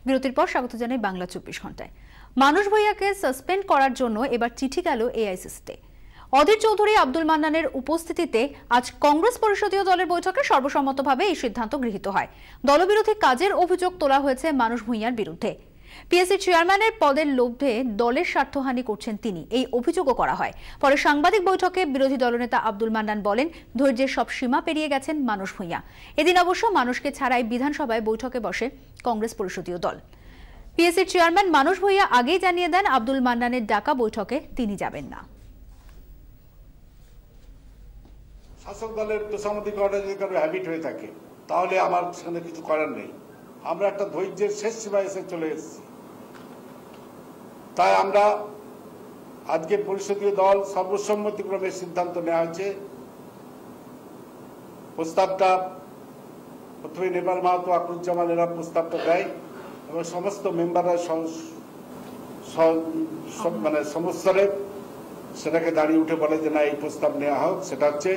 বিরতির পর স্বাগত জানাই বাংলা 24 ঘন্টায়। মানুষ ভূঁইয়াকে সাসপেন্ড করার জন্য এবার চিঠি গেল এআইসিসিতে। অধীর চৌধুরী আব্দুল মান্নানের উপস্থিতিতে আজ কংগ্রেস পরিষদীয় দলের বৈঠকে সর্বসম্মতভাবে এই সিদ্ধান্ত গৃহীত হয়। দলবিরোধী কাজের অভিযোগ তোলা হয়েছে মানুষ ভূঁইয়ার বিরুদ্ধে। পিএসসি চেয়ারম্যানের পদের লোভে দলের স্বার্থহানি করছেন তিনি, এই অভিযোগও করা হয়। পরে সাংবাদিক বৈঠকে বিরোধী দলনেতা আব্দুল মান্নান বলেন, ধৈর্যের সব সীমা পেরিয়ে গেছেন মানুষ ভূঁইয়া। এদিন অবশ্য মানুষকে ছাড়াই বিধানসভায় বৈঠকে বসে কংগ্রেস পরিষদীয় দল। পিএসসি চেয়ারম্যান মানুষ ভূঁইয়া আগেই জানিয়ে দেন আব্দুল মান্নানের ডাকা বৈঠকে তিনি যাবেন না। শাসক দলের তোষামতি করাটা যদি কারো হ্যাবিট হয়ে থাকে তাহলে আমার সেখানে কিছু করার নেই। আমরা একটা ধৈর্যের শেষ সীমায় এসে চলে এসেছি। তাই আমরা আজকে পরিষদীয় দল সর্বসম্মতিক্রমে সিদ্ধান্ত নেওয়া হয়েছে। প্রস্তাবটা প্রথমে নেপাল মাহাতো আকরুজ্জামানেরা প্রস্তাবটা দেয় এবং সমস্ত মেম্বাররা মানে সমস্তরে সেটাকে দাঁড়িয়ে উঠে বলে যে না এই প্রস্তাব নেওয়া হোক, সেটা হচ্ছে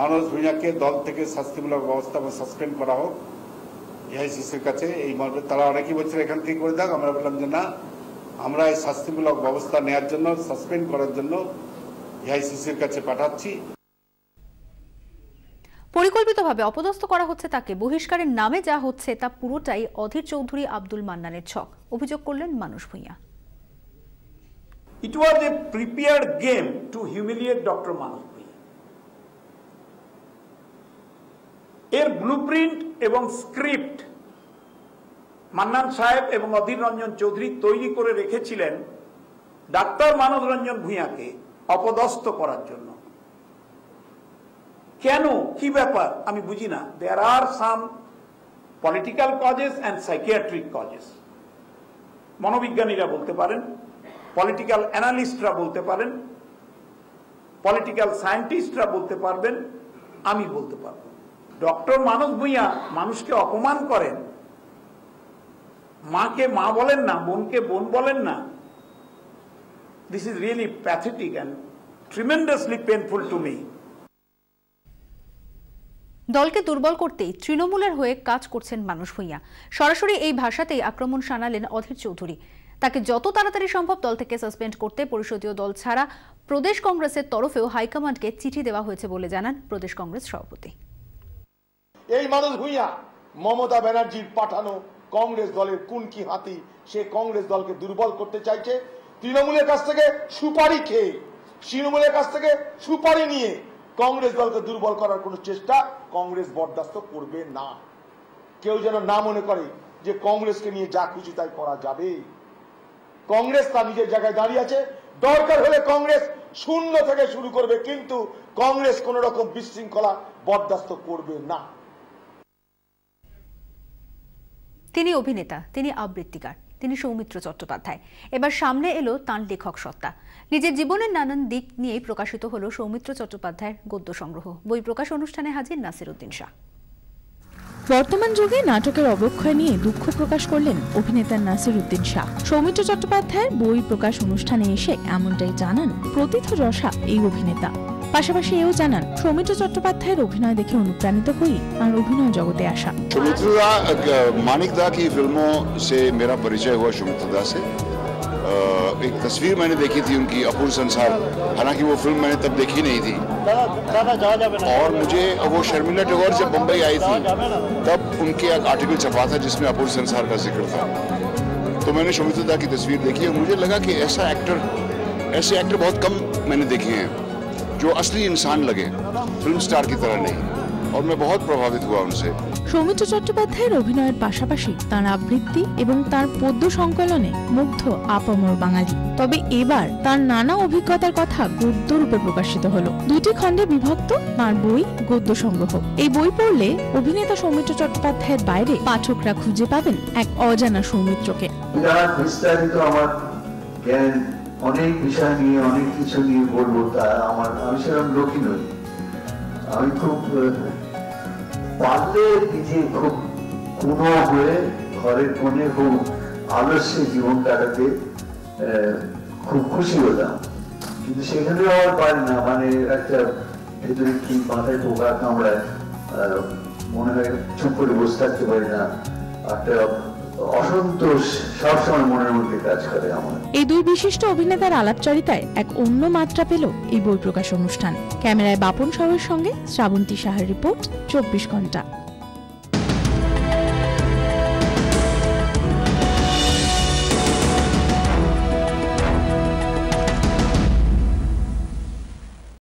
মানুষ ভূঁইয়াকে দল থেকে শাস্তিমূলক ব্যবস্থা সাসপেন্ড করা হোক এআইসিসির কাছে। এই মর্মে তারা অনেকেই বলছে এখান থেকে করে দেখ, আমরা বললাম যে না, আমরা এই শাস্তিমূলক ব্যবস্থা নেওয়ার জন্য, সাসপেন্ড করার জন্য এআইসিসির কাছে পাঠাচ্ছি। পরিকল্পিতভাবে অপদস্থ করা হচ্ছে তাকে, বহিষ্কারের নামে যা হচ্ছে তা পুরোটাই অধীর চৌধুরী আব্দুল মান্নানের ছক, অভিযোগ করলেন মানুষ Bhuiyan. It was a prepared game to humiliate Dr. Manoj Bhaiya. এর ব্লুপ্রিন্ট এবং স্ক্রিপ্ট মান্নান সাহেব এবং অধীর রঞ্জন চৌধুরী তৈরি করে রেখেছিলেন ডাক্তার মানব রঞ্জন ভূঁইয়াকে অপদস্থ করার জন্য। কেন, কি ব্যাপার আমি বুঝি না। There are some political causes and psychiatric causes. মনোবিজ্ঞানীরা বলতে পারেন, পলিটিক্যাল অ্যানালিস্টরা বলতে পারেন, পলিটিক্যাল সায়েন্টিস্টরা বলতে পারবেন, আমি বলতে পারবো। ডক্টর মানব ভূঁইয়া মানুষকে অপমান করেন, মাকে মা বলেন না, বোনকে বোন বলেন না। This is really pathetic and tremendously painful to me. দলকে দুর্বল করতেই তৃণমূলের হয়ে কাজ করছেন মানুষ ভূঁইয়া। সরাসরি এই ভাষাতেই আক্রমণ শানালেন অধীর চৌধুরী। তাকে যত তাড়াতাড়ি সম্ভব দল থেকে সাসপেন্ড করতে পরিষদীয় দল ছাড়া প্রদেশ কংগ্রেসের তরফেও হাইকমান্ডকে চিঠি দেওয়া হয়েছে বলে জানান প্রদেশ কংগ্রেস সভাপতি। এই মানুষ ভূঁইয়া মমতা ব্যানার্জির পাঠানো কংগ্রেস দলের কুনকি হাতি, সে কংগ্রেস দলকে দুর্বল করতে চাইছে। তৃণমূলের কাছ থেকে সুপারি খেয়ে, তৃণমূলের কাছ থেকে সুপারি নিয়ে কংগ্রেস দলকে দুর্বল করার কোন চেষ্টা কংগ্রেস বরদাস্ত করবে না। কেউ যেন না মনে করে যে কংগ্রেসকে নিয়ে যা খুশি তাই করা যাবে। কংগ্রেস তার নিজের জায়গায় দাঁড়িয়ে আছে। দরকার হলে কংগ্রেস শূন্য থেকে শুরু করবে, কিন্তু কংগ্রেস কোন রকম বিশৃঙ্খলা বরদাস্ত করবে না। তিনি অভিনেতা, তিনি আবৃত্তিকার, তিনি সৌমিত্র চট্টোপাধ্যায়। এবার সামনে এলো তাঁর লেখক সত্তা। নিজের জীবনের নানান দিক নিয়েই প্রকাশিত হলো সৌমিত্র চট্টোপাধ্যায়ের গদ্য সংগ্রহ। বই প্রকাশ অনুষ্ঠানে হাজির নাসিরউদ্দিন শাহ। বর্তমান যুগে নাটকের অবক্ষয় নিয়ে দুঃখ প্রকাশ করলেন অভিনেতা নাসিরউদ্দিন শাহ। সৌমিত্র চট্টোপাধ্যায়ের বই প্রকাশ অনুষ্ঠানে এসে এমনটাই জানান প্রথিতযশা এই অভিনেতা। পাশাপাশি এও জানান সৌমিত্র চট্টোপাধ্যায়ের অভিনয় দেখে অনুপ্রাণিত হই আর অভিনয় জগতে আসা। सौमित्रदा मानिकदा की फिल्मों से मेरा परिचय हुआ सौमित्रदा से। एक तस्वीर मैंने देखी थी उनकी, अपूर्ण संसार, हालांकि वो फिल्म मैंने तब देखी नहीं थी। और मुझे वो शर्मिला टैगोर जब बम्बई आई थी तब उनके एक आर्टिकल छपा था जिसमें अपूर्ण संसार का जिक्र था। तो मैंने सौमित्रदा की तस्वीर देखी और मुझे लगा कि ऐसे एक्टर बहुत कम मैंने देखे हैं जो असली इंसान लगे, फिल्म स्टार की तरह नहीं। और मैं बहुत प्रभावित हुआ उनसे। সৌমিত্র চট্টোপাধ্যায়ের অভিনয়ের পাশাপাশি তার আবৃত্তি এবং তার পদ্য সংকলনে মুগ্ধ আপামর বাঙালি। তবে এবার তার নানা অভিজ্ঞতার কথা গদ্য রূপে প্রকাশিত হলো। দুটি খণ্ডে বিভক্ত তার বই গদ্য সংগ্রহ। এই বই পড়লে অভিনেতা সৌমিত্র চট্টোপাধ্যায়ের বাইরে পাঠকরা খুঁজে পাবেন এক অজানা সৌমিত্রকে। বিস্তারিত আমার জ্ঞান অনেক বিষয় নিয়ে, অনেক কিছু নিয়ে বলবো, তা আমি সেরকম লোকই নই। আমি খুব পারলে নিজে খুব কোনো হয়ে ঘরের কোণে খুব আলস্যে জীবন কাটাতে খুব খুশি হতাম, কিন্তু সেখানে আমার পারি না। মানে একটা ভেতরে কি মাথায় পোকা কামড়ায়, মনে হয় চুপ করে বসে থাকতে পারি না। একটা অসন্তোষ সবসময় মনের মধ্যে কাজ করে আমার। এই দুই বিশিষ্ট অভিনেতার আলাপচারিতায় এক অন্য মাত্রা পেল এই বই প্রকাশ অনুষ্ঠান। ক্যামেরায় বাপন সাহের সঙ্গে শ্রাবন্তী সাহার রিপোর্ট, 24 ঘন্টা।